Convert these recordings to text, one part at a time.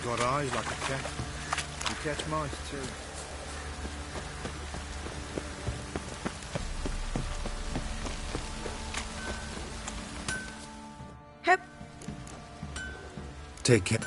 Got eyes like a cat. You catch mice too. Hep. Take care.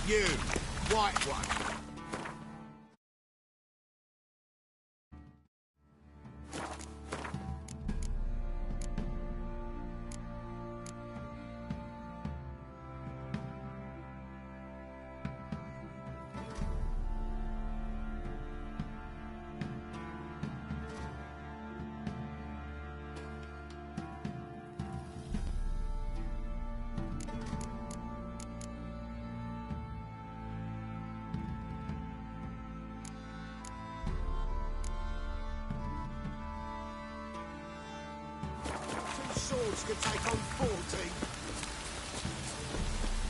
You, white one. Swords can take on 40.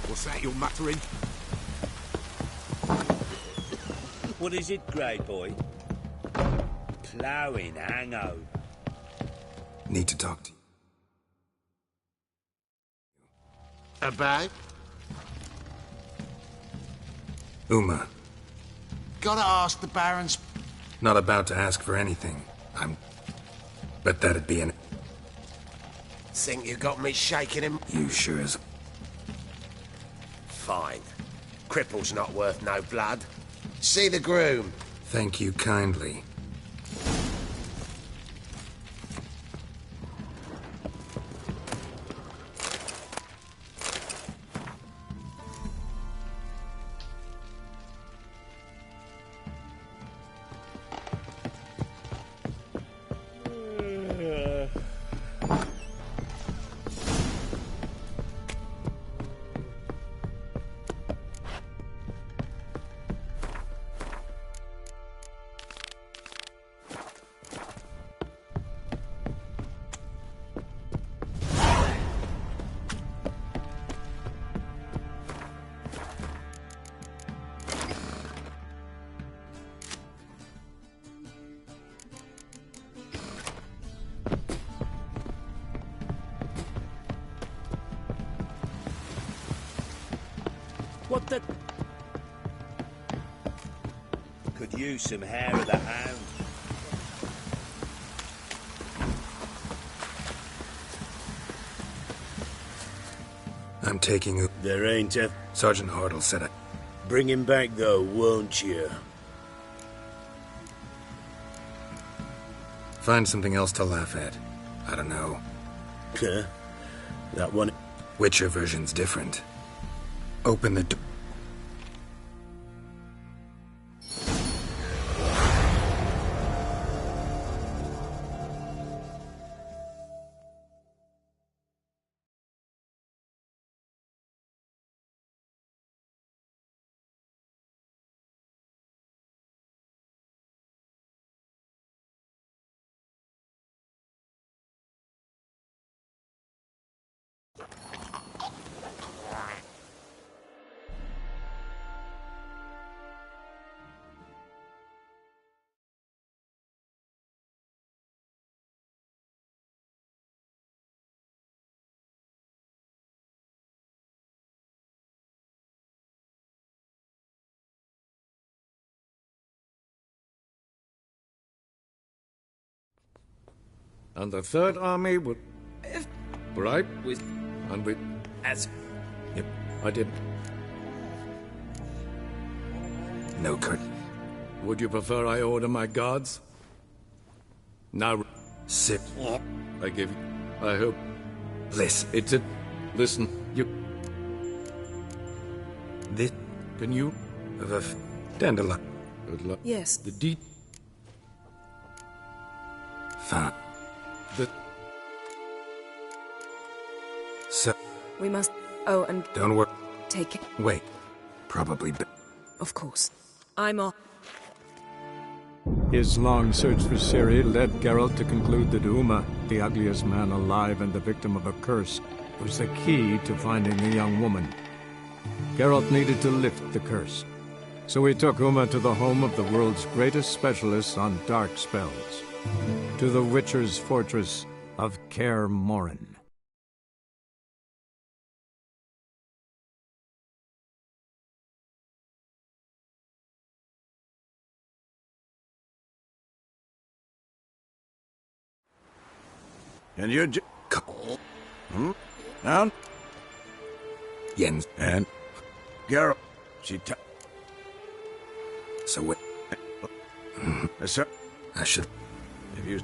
What's that you're muttering? What is it, Grey Boy? Ploughing hangover. Need to talk to you. About? Uma. Gotta ask the Baron's... Not about to ask for anything. But that'd be an... Think you got me shaking him? You sure as... Fine. Cripple's not worth no blood. See the groom. Thank you kindly. What the... Could use some hair of the hound. I'm taking... There ain't a... Sergeant Hartle said I... Bring him back, though, won't you? Find something else to laugh at. I don't know. Huh? That one... Witcher version's different. Open the door. And the Third Army would... Right? With... And we... As... Yep, I did. No, Kurt. Would you prefer I order my guards? Now... Sit. I give you... I hope... Listen. It's a... Listen, you... This... Can you... of a... Dandelion. Good luck. Yes. The deed... found. The... So, We must... Oh, and don't worry. take it. Wait. Probably Of course. I'm off. His long search for Ciri led Geralt to conclude that Uma, the ugliest man alive and the victim of a curse, was the key to finding the young woman. Geralt needed to lift the curse, so he took Uma to the home of the world's greatest specialist on dark spells, to the Witcher's fortress of Kaer Morhen. And you're Down? Jens. And Geralt. So wait. Yes, sir. I should. If you...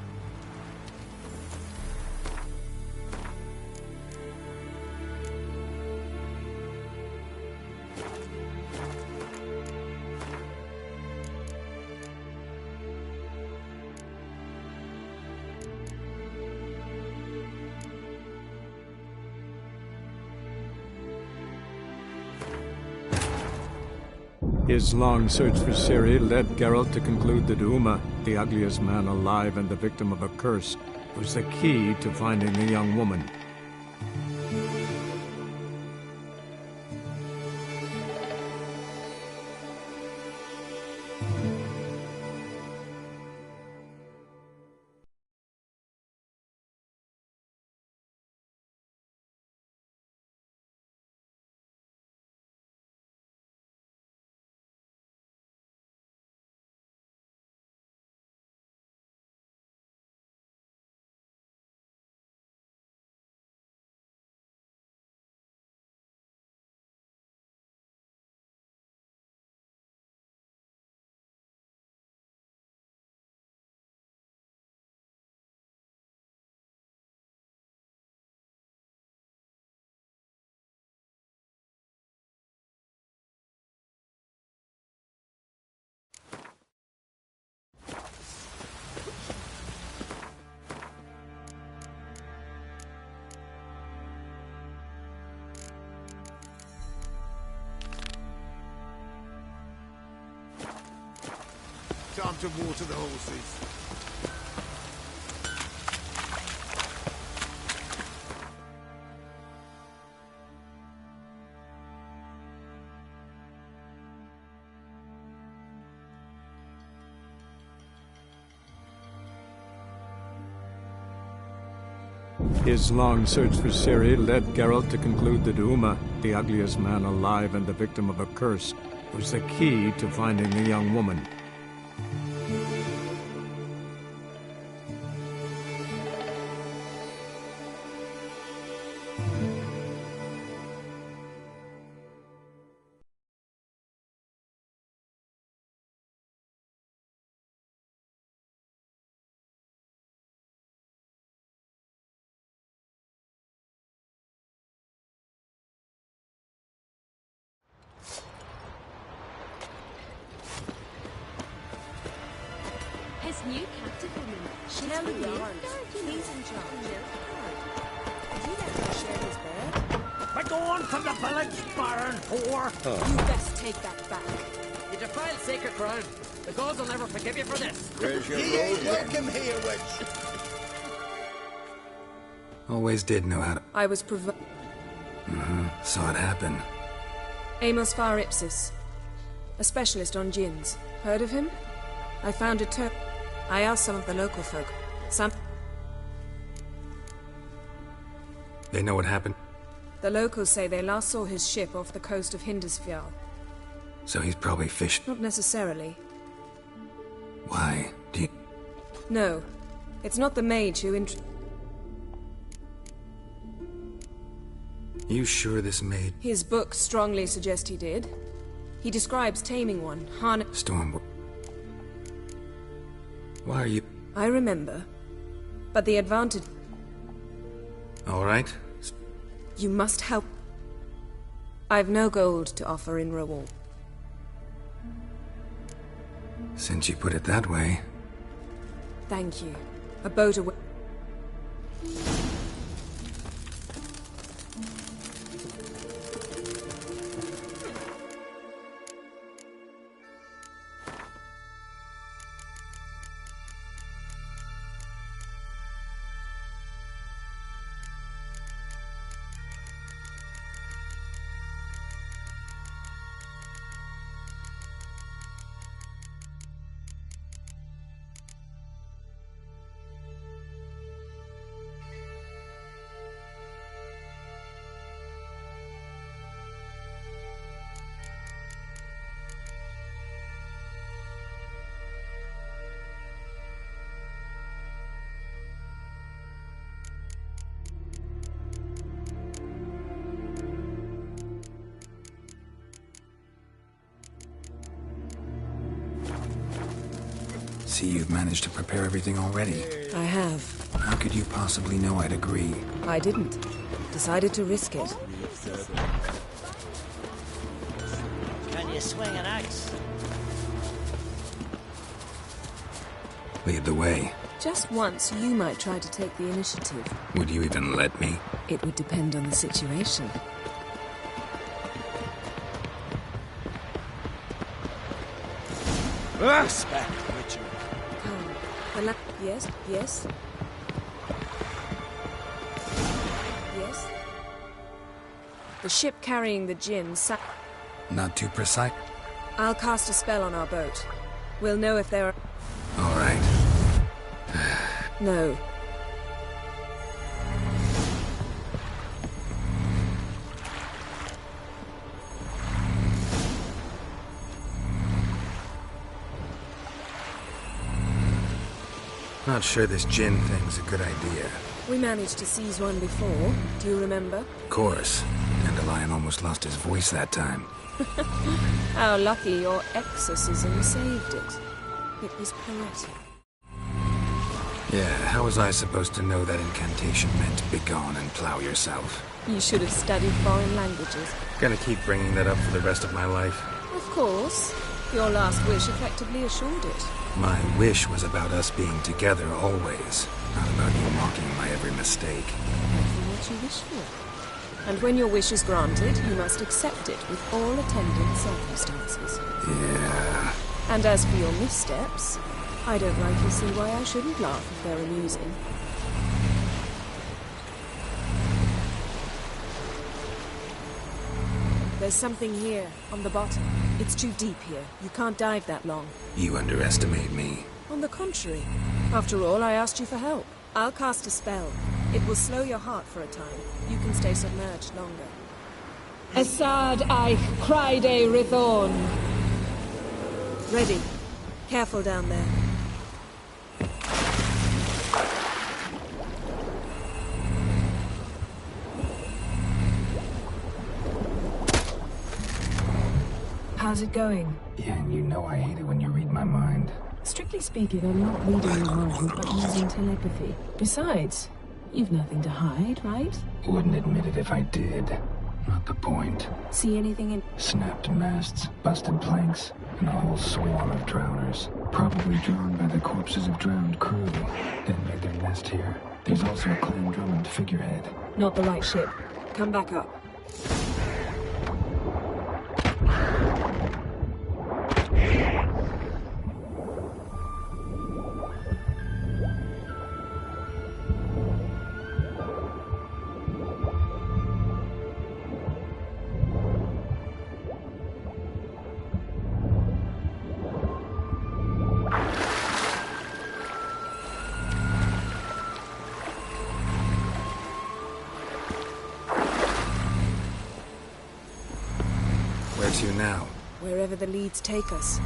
His long search for Ciri led Geralt to conclude that Uma, the ugliest man alive and the victim of a curse, was the key to finding the young woman. Time to water the horses. His long search for Ciri led Geralt to conclude that Uma, the ugliest man alive and the victim of a curse, was the key to finding the young woman. His new captive woman. She's Tell me, brilliant. he's in charge. Did you let her share his bed? We're going from the village, Baron whore! You best take that back. You defiled sacred ground. The gods will never forgive you for this. Where's your He ain't road? welcome here, witch. Always did know how to. I was Saw it happen. Amos Far Ipsis, a specialist on djinns. Heard of him? I found a I asked some of the local folk. Some... They know what happened, The locals say they last saw his ship off the coast of Hindisfjall. so he's probably fished. Not necessarily. Why? Do you... No. It's not the mage who You sure this made His books strongly suggest he did. He describes taming one, Storm... Why are you... I remember. But the advantage... All right? You must help. I've no gold to offer in reward. Since you put it that way, Thank you. A boat away. See, you've managed to prepare everything already. I have. How could you possibly know I'd agree? I didn't. Decided to risk it. Can you swing an axe? Lead the way. Just once, you might try to take the initiative. Would you even let me? It would depend on the situation. Respect, Richard. Come. Yes, yes. Yes. The ship carrying the Jinn Not too precise? I'll cast a spell on our boat. We'll know if there are... All right. No. Not sure this Jinn thing's a good idea. We managed to seize one before. Do you remember? Of course. Dandelion almost lost his voice that time. How lucky your exorcism saved it. It was poetic. Yeah, how was I supposed to know that incantation meant begone and plow yourself? You should have studied foreign languages. Gonna keep bringing that up for the rest of my life. Of course. Your last wish effectively assured it. My wish was about us being together always, not about you mocking my every mistake. Careful what you wish for. And when your wish is granted, you must accept it with all attendant circumstances. Yeah. And as for your missteps, I don't rightly see why I shouldn't laugh if they're amusing. There's something here, on the bottom. It's too deep here. You can't dive that long. You underestimate me. On the contrary. After all, I asked you for help. I'll cast a spell. It will slow your heart for a time. You can stay submerged longer. Assad Eich Cryde Rithorn. Ready. Careful down there. How's it going? Yeah, and you know I hate it when you read my mind. Strictly speaking, I'm not reading your mind, but using telepathy. Besides, you've nothing to hide, right? Wouldn't admit it if I did. Not the point. See anything in... Snapped masts, busted planks, and a whole swarm of drowners. Probably drawn by the corpses of drowned crew that made their nest here. There's also a Clan Drummond figurehead. Not the right ship. Come back up. Where to now? Wherever the leads take us.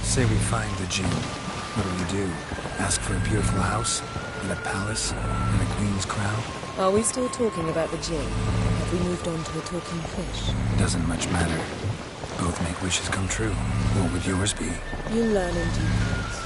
Say we find the Jinn. What do we do? Ask for a beautiful house? In a palace? In a queen's crown? Are we still talking about the Jinn? Have we moved on to a talking fish? Doesn't much matter. Both make wishes come true. What would yours be? You'll learn in due course.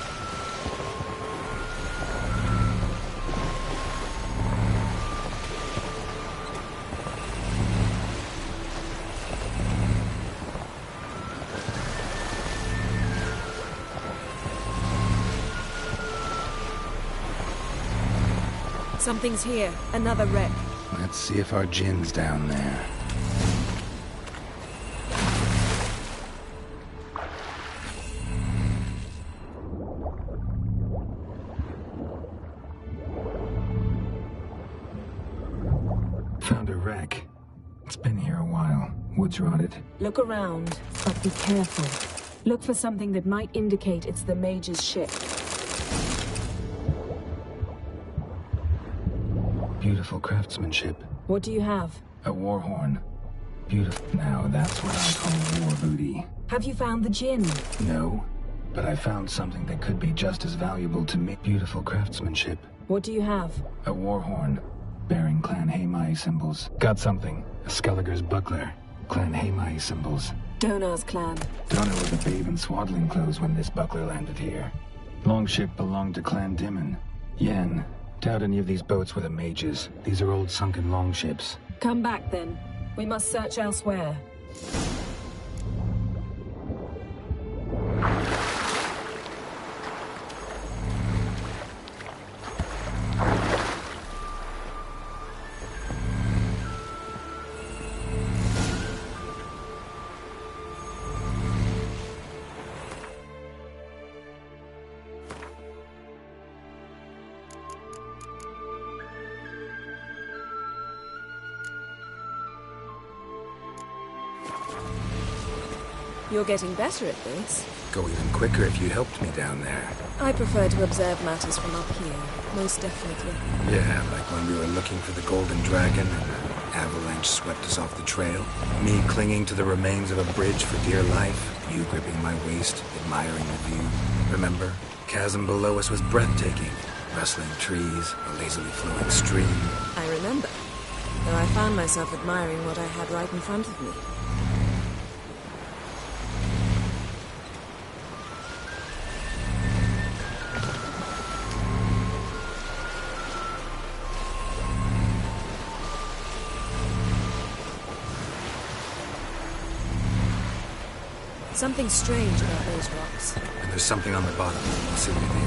Something's here. Another wreck. Let's see if our Jin's down there. Found a wreck. It's been here a while. Wood's rotted. Look around, but be careful. Look for something that might indicate it's the Mage's ship. Beautiful craftsmanship. What do you have? A war horn. Beautiful. Now that's what I call war booty. Have you found the Jinn? No, but I found something that could be just as valuable to me. Beautiful craftsmanship. What do you have? A war horn, bearing Clan Haemai symbols. Got something. A Skelliger's buckler. Clan Haemai symbols. Donar's clan. Donar was a babe in swaddling clothes when this buckler landed here. Longship belonged to Clan Dimon. Yen. Doubt any of these boats were the mages. These are old sunken longships. Come back then. We must search elsewhere. You're getting better at this. Go even quicker if you helped me down there. I prefer to observe matters from up here, most definitely. Yeah, like when we were looking for the Golden Dragon and the avalanche swept us off the trail. Me clinging to the remains of a bridge for dear life. You gripping my waist, admiring the view. Remember? Chasm below us was breathtaking. Rustling trees, a lazily flowing stream. I remember, though I found myself admiring what I had right in front of me. Something strange about those rocks. And there's something on the bottom. Let's see what it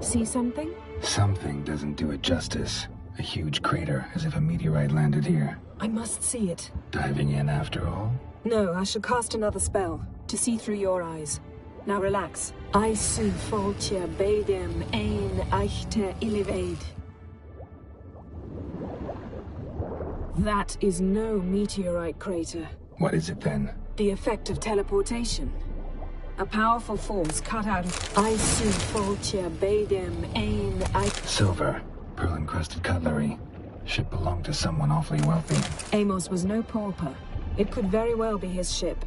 is. See something? Something doesn't do it justice. A huge crater, as if a meteorite landed here. I must see it. Diving in after all? No, I shall cast another spell, to see through your eyes. Now relax. I su foltje bedem ein eichte iliveid. That is no meteorite crater. What is it then? The effect of teleportation. A powerful force cut out of I su foltje bedem ein eichte... Silver. Pearl-encrusted cutlery. Ship belonged to someone awfully wealthy. Amos was no pauper. It could very well be his ship.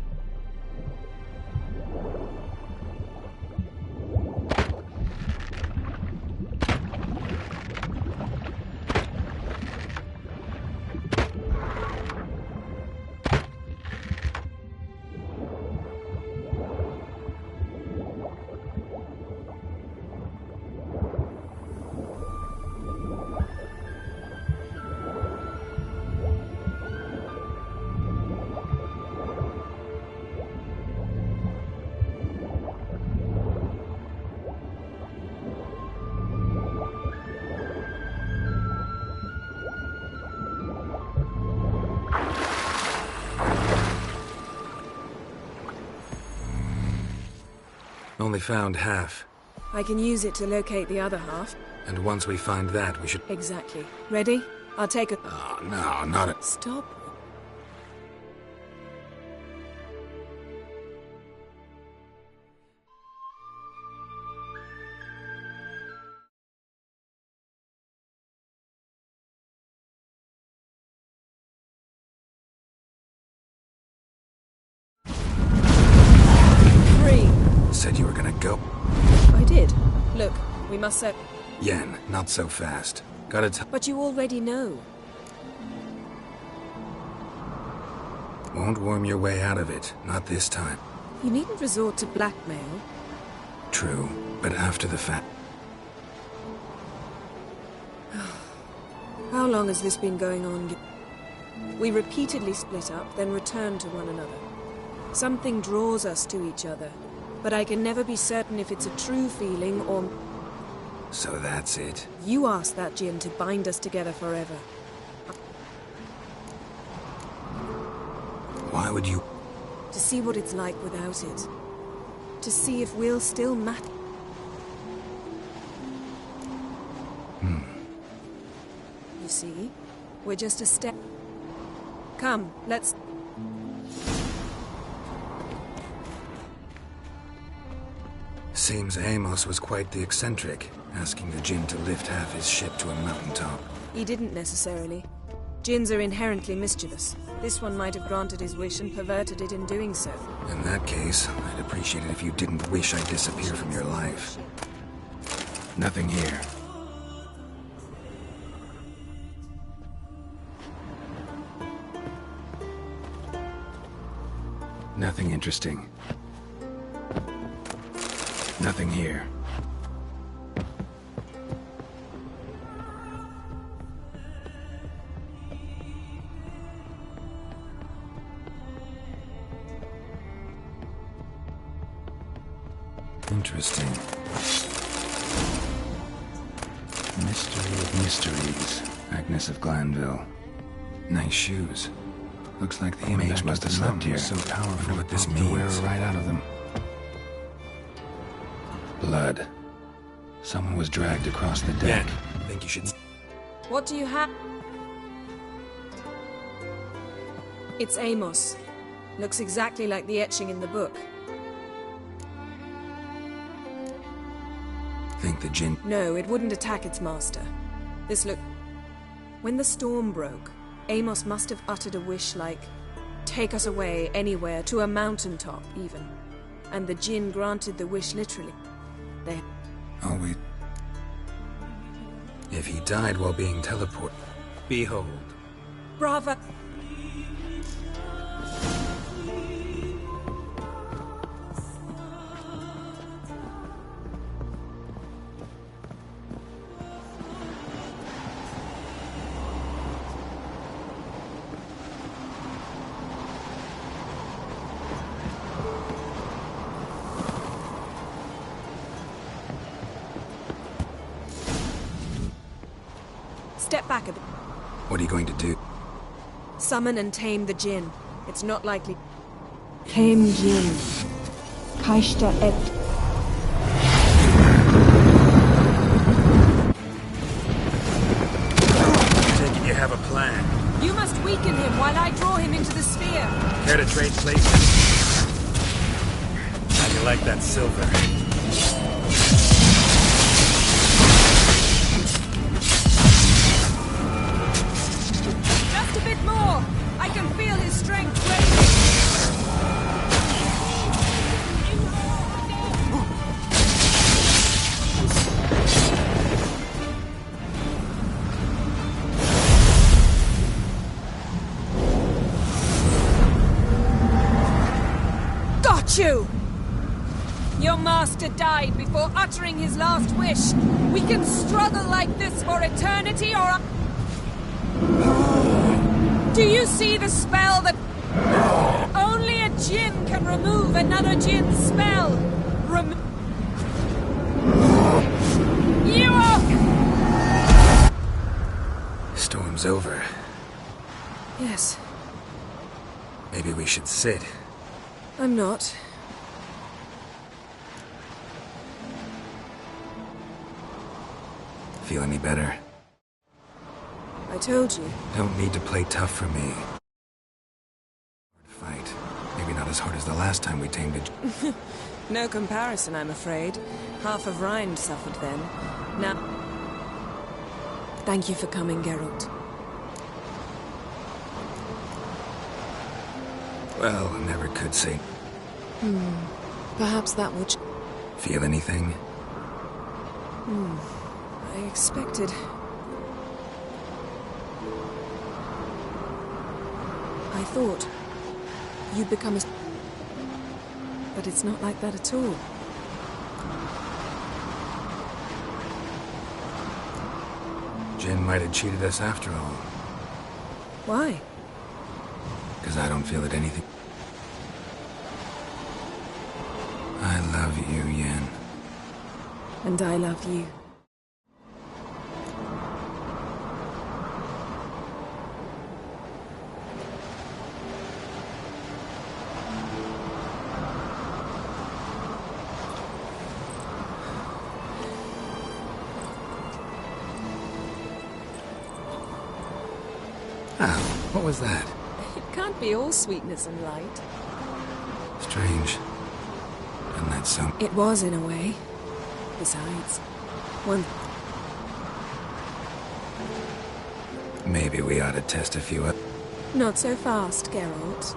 Only found half. I can use it to locate the other half. And once we find that, we should... Exactly. Ready? I'll take a... Oh, no, not a... Stop. Said you were gonna go. I did. Look, we must set... Yen, not so fast. Gotta tell... But you already know. Won't worm your way out of it. Not this time. You needn't resort to blackmail. True, but after the fact... How long has this been going on? We repeatedly split up, then return to one another. Something draws us to each other, but I can never be certain if it's a true feeling or... So that's it. You asked that Jinn to bind us together forever. Why would you... To see what it's like without it. To see if we'll still matter. You see? We're just a step... Come, let's... Seems Amos was quite the eccentric, asking the Jinn to lift half his ship to a mountaintop. He didn't necessarily. Jinns are inherently mischievous. This one might have granted his wish and perverted it in doing so. In that case, I'd appreciate it if you didn't wish I'd disappear from your life. Nothing here. Nothing interesting. Nothing here. Interesting. Mystery of mysteries. Agnes of Glanville. Nice shoes. Looks like the mage must have slept here. So powerful what this means. To wear right out of them. Blood. Someone was dragged across the deck. I think you should... What do you have? It's Amos. Looks exactly like the etching in the book. Think the Jinn... No, it wouldn't attack its master. This look... When the storm broke, Amos must have uttered a wish like, take us away, anywhere, to a mountaintop, even. And the Jinn granted the wish literally. They... Oh, we... If he died while being teleported... Behold. Brava! Step back a bit. What are you going to do? Summon and tame the Jinn. It's not likely. Tame Jinn. Kaishta et. Take it you have a plan. You must weaken him while I draw him into the sphere. Care to trade places? How do you like that silver? Just a bit more! I can feel his strength racing! Got you! Your master died before uttering his last wish. We can struggle like this for eternity, or... Do you see the spell that... Only a Jinn can remove another Jinn's spell. You are... Storm's over. Yes. Maybe we should sit. I'm not. Feel any better? I told you. Don't need to play tough for me. Fight. Maybe not as hard as the last time we tamed a... No comparison, I'm afraid. Half of Rhind suffered then. Now... Thank you for coming, Geralt. Well, never could say. Perhaps that would... Feel anything? I expected... I thought you'd become a... But it's not like that at all. Yen might have cheated us after all. Why? Because I don't feel that anything... I love you, Yen. And I love you. Oh, what was that? It can't be all sweetness and light. Strange. Isn't that so? It was, in a way. Besides, one... Maybe we ought to test a few up. Not so fast, Geralt.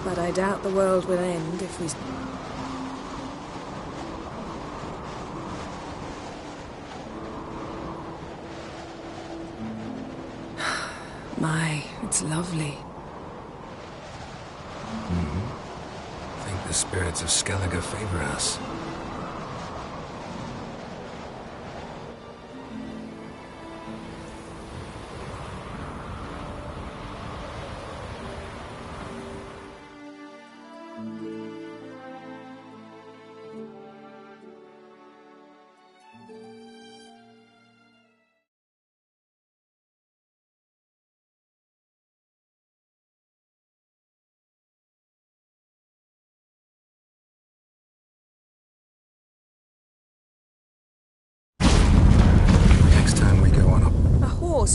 But I doubt the world will end if we... My, it's lovely. I think the spirits of Skellige favor us.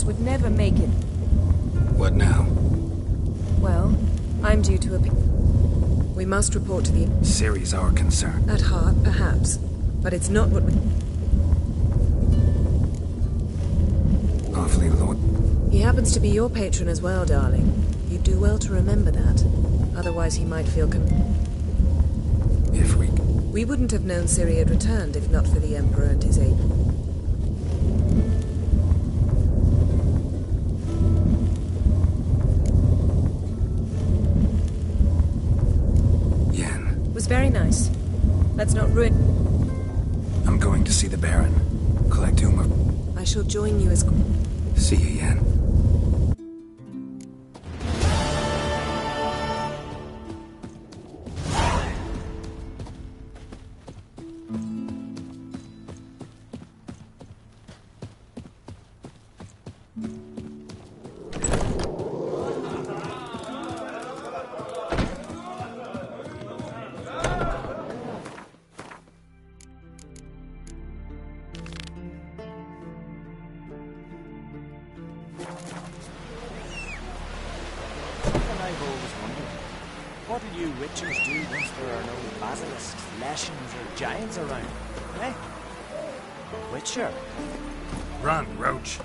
Would never make it. What now? Well, I'm due to we must report to the... Ciri's our concern. At heart, perhaps. But it's not what we... Awfully Lord. He happens to be your patron as well, darling. You'd do well to remember that. Otherwise he might feel If we... We wouldn't have known Ciri had returned if not for the Emperor and his aid. Very nice. Let's not ruin... I'm going to see the Baron. Collect Uma. I shall join you as... See you, Yen. Run, Roach.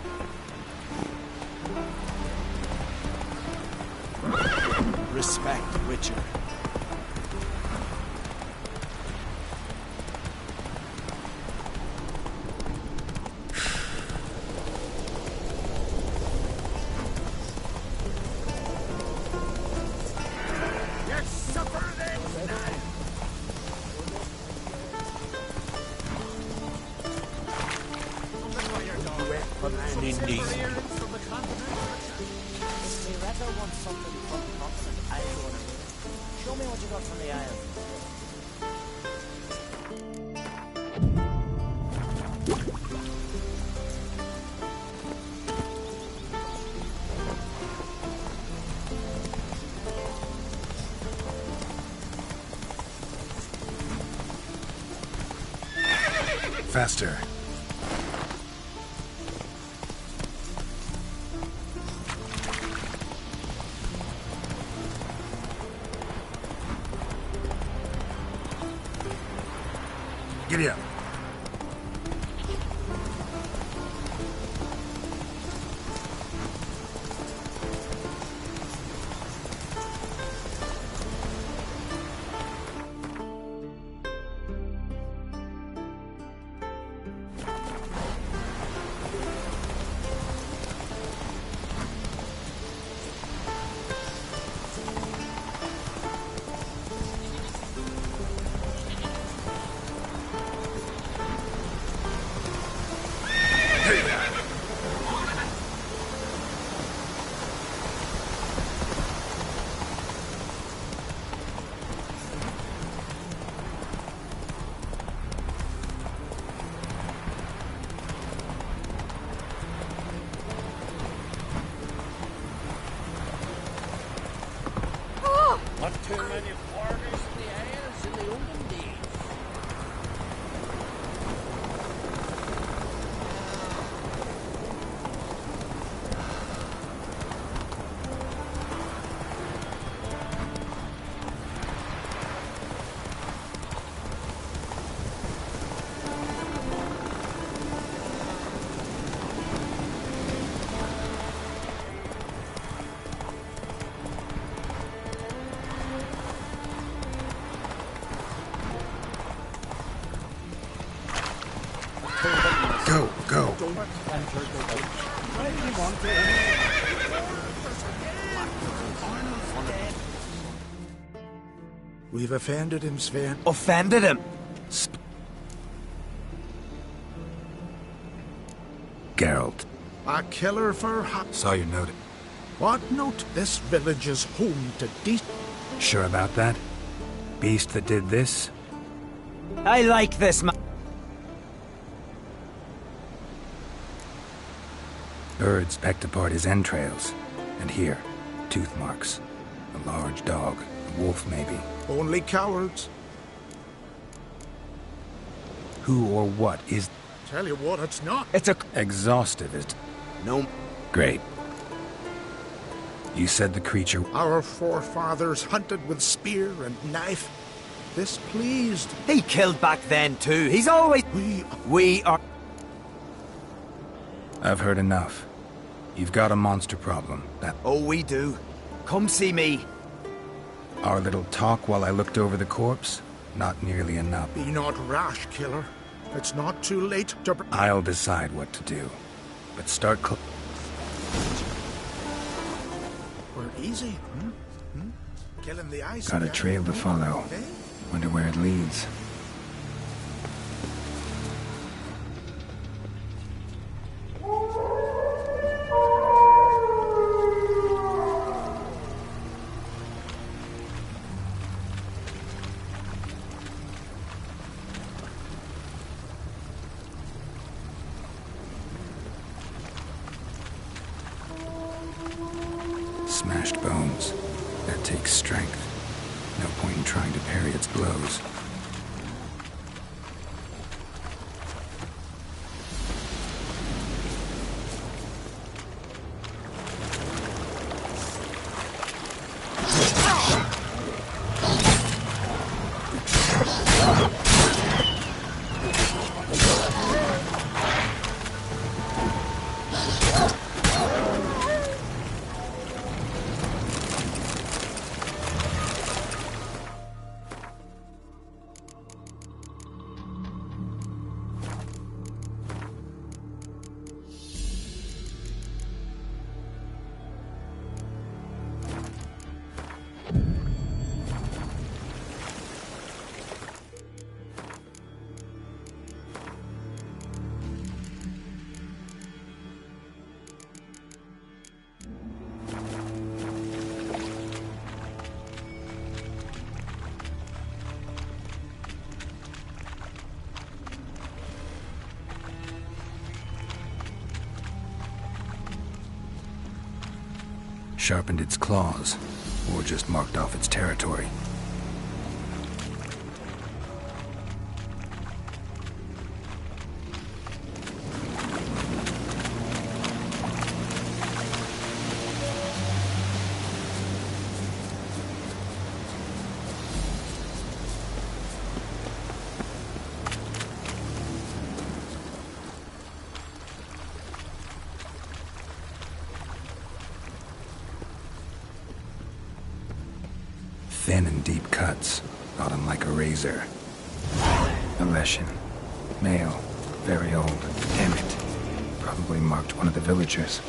Respect, Witcher. Faster. Giddy up. Go, go. We've offended him, Sven. Offended him? Geralt. A killer for Saw your note. What note? This village is home to Sure about that? Beast that did this? I like this man. Birds pecked apart his entrails. And here, tooth marks. A large dog. A wolf, maybe. Only cowards. Who or what is... Tell you what, it's not. It's a... Exhaustive, is... No. Great. You said the creature... Our forefathers hunted with spear and knife. This pleased. He killed back then too. He's always... We are... I've heard enough. You've got a monster problem. That... Oh, we do. Come see me. Our little talk while I looked over the corpse? Not nearly enough. Be not rash, killer. It's not too late to... I'll decide what to do. But start... We're easy, Killing the ice. Got a trail to follow. Wonder where it leads. Smashed bones. That takes strength. No point in trying to parry its blows. Sharpened its claws, or just marked off its territory. Thin and deep cuts, not unlike a razor. A Leshen. Male. Very old. Damn it. Probably marked one of the villagers.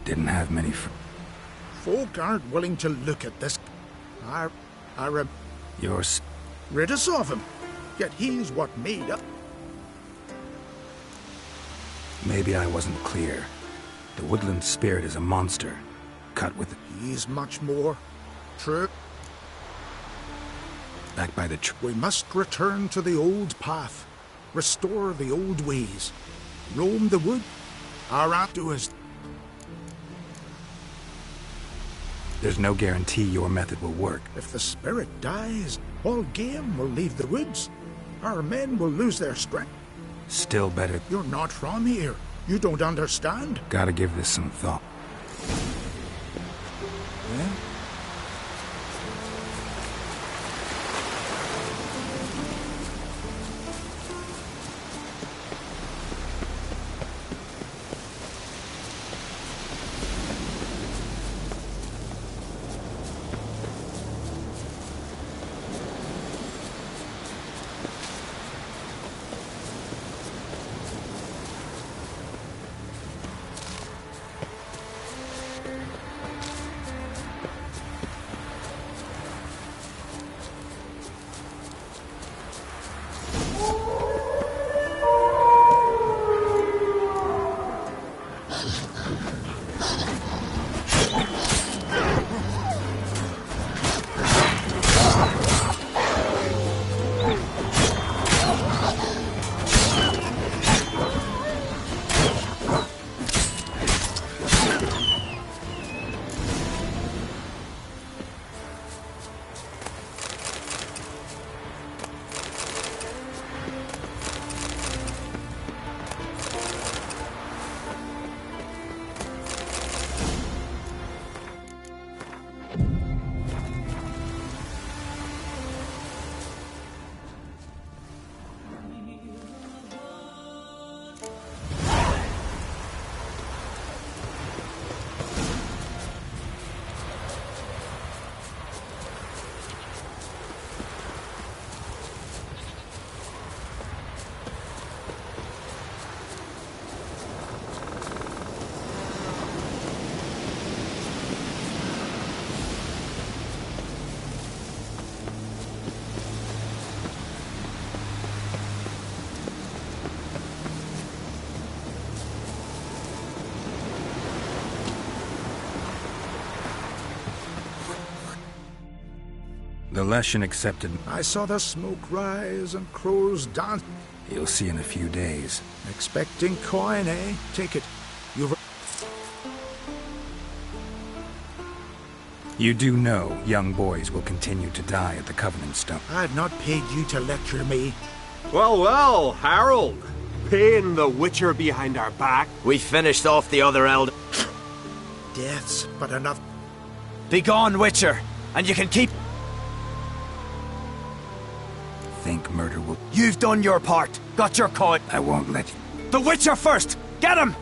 Didn't have many Folk aren't willing to look at this. Yours. Rid us of him. Yet he's what made up. Maybe I wasn't clear. The woodland spirit is a monster. Cut with... He's much more. True. Back by the We must return to the old path. Restore the old ways. Roam the wood. Our outdoors. There's no guarantee your method will work. If the spirit dies, all game will leave the woods. Our men will lose their strength. Still better. You're not from here. You don't understand. Gotta give this some thought. Yeah? The Leshen accepted. I saw the smoke rise and crows dance. You'll see in a few days. Expecting coin, eh? Take it. You've... You do know young boys will continue to die at the Covenant Stone. I've not paid you to lecture me. Well, well, Harold. Paying the Witcher behind our back. We finished off the other elder. Deaths, but enough. Be gone, Witcher, and you can keep... Think murder will... You've done your part. Got your coin. I won't let you... The Witcher first! Get him!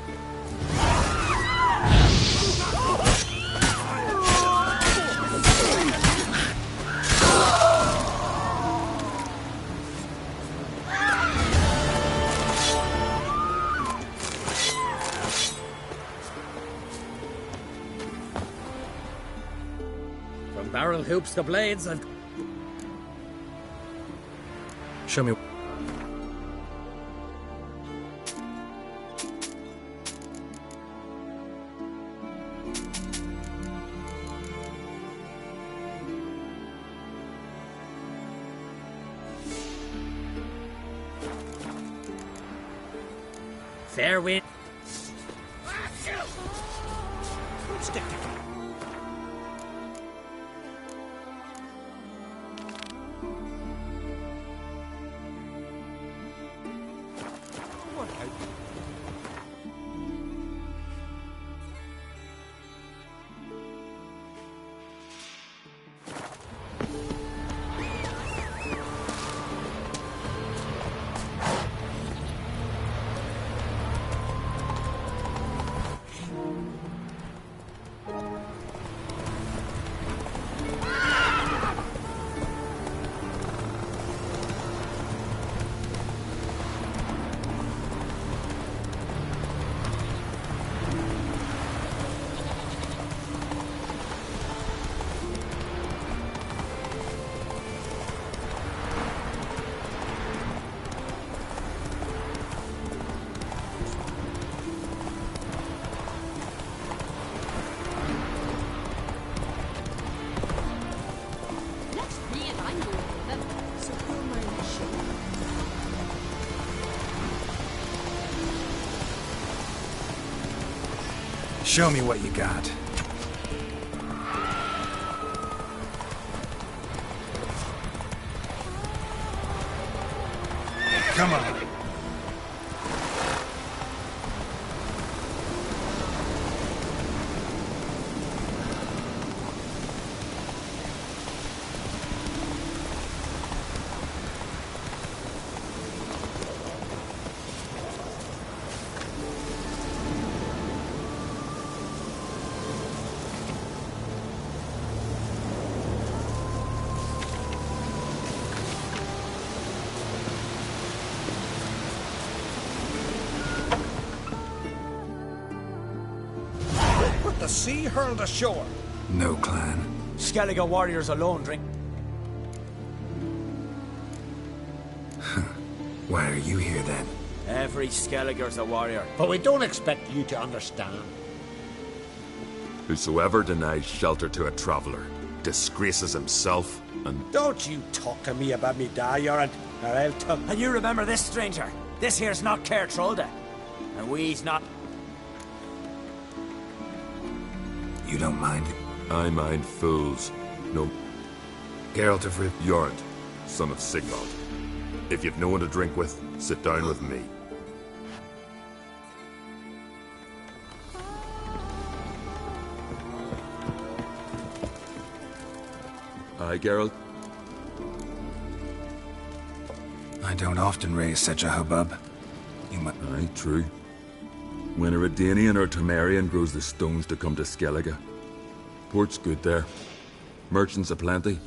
From barrel hoops to blades, I've... Show me... Fair wind. Show me what you got. Come on. The sea hurled ashore. No clan. Skellige warriors alone drink. Why are you here then? Every Skellige's a warrior. But we don't expect you to understand. Whosoever denies shelter to a traveller disgraces himself and... Don't you talk to me about me Yarrant, or I'll tell... And you remember this, stranger? This here's not Caer Trolde. And we's not... You don't mind? I mind fools. No. Geralt of Riv... Yarrant, son of Sigmund. If you've no one to drink with, sit down with me. Aye, Geralt? I don't often raise such a hubbub. You might... Aye, true. When a Redanian or Temerian grows the stones to come to Skellige. Port's good there. Merchants aplenty.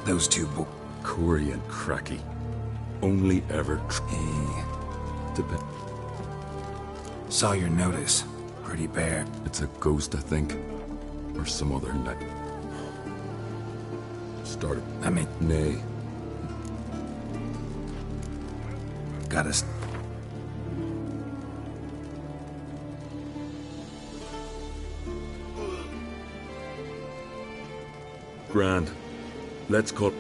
Those two Corey and Cracky. Only ever Saw your notice. Pretty bare. It's a ghost, I think. Or some other night. Started. I mean... Nay. Got us. Grand. Let's call...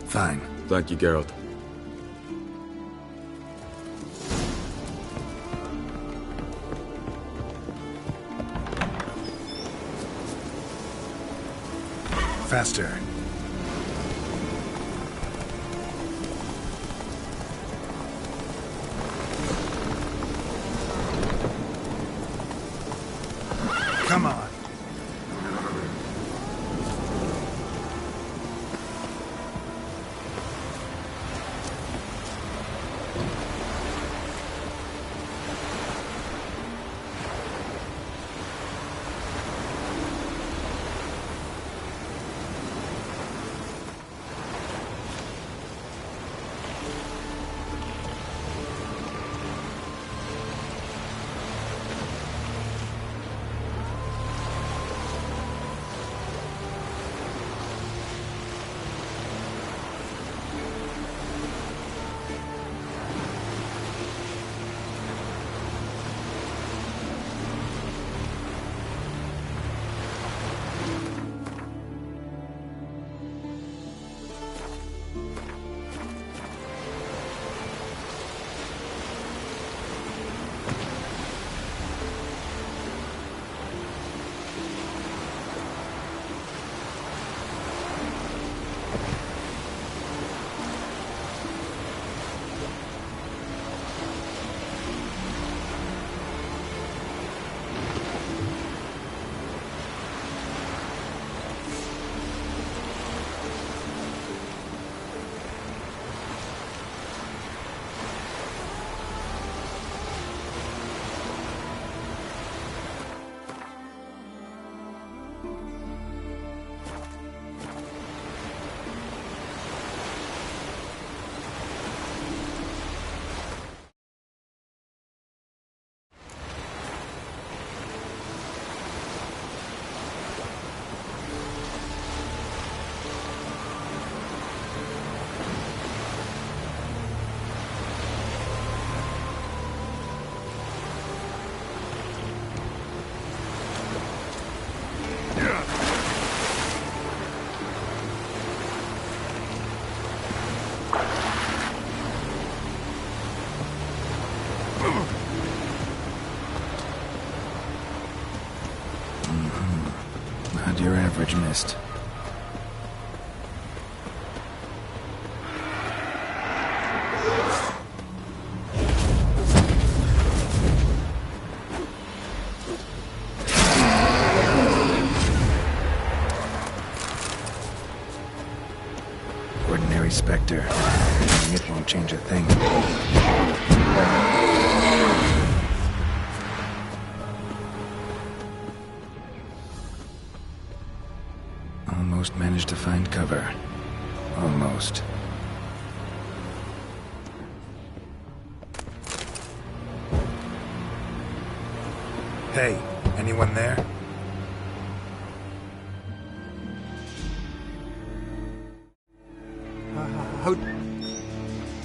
Fine. Thank you, Geralt. Faster. Come on. message missed. Ordinary Spectre. It won't change a thing. Almost managed to find cover. Almost. Hey, anyone there?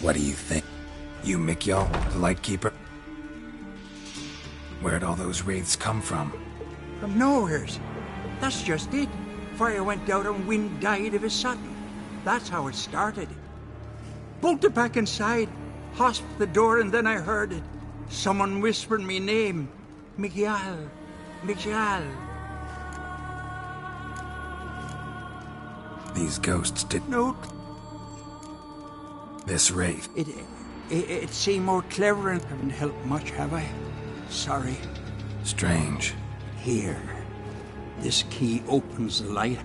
What do you think? You Mikjal, the Lightkeeper? Where'd all those wraiths come from? From nowheres. That's just it. Fire went out and wind died of a sudden. That's how it started. Bolted back inside, hosped the door, and then I heard it. Someone whispered me name. Mikjal. Mikjal. These ghosts did... No. This wraith. It seemed more clever and haven't helped much, have I? Sorry. Strange. Here. This key opens the light.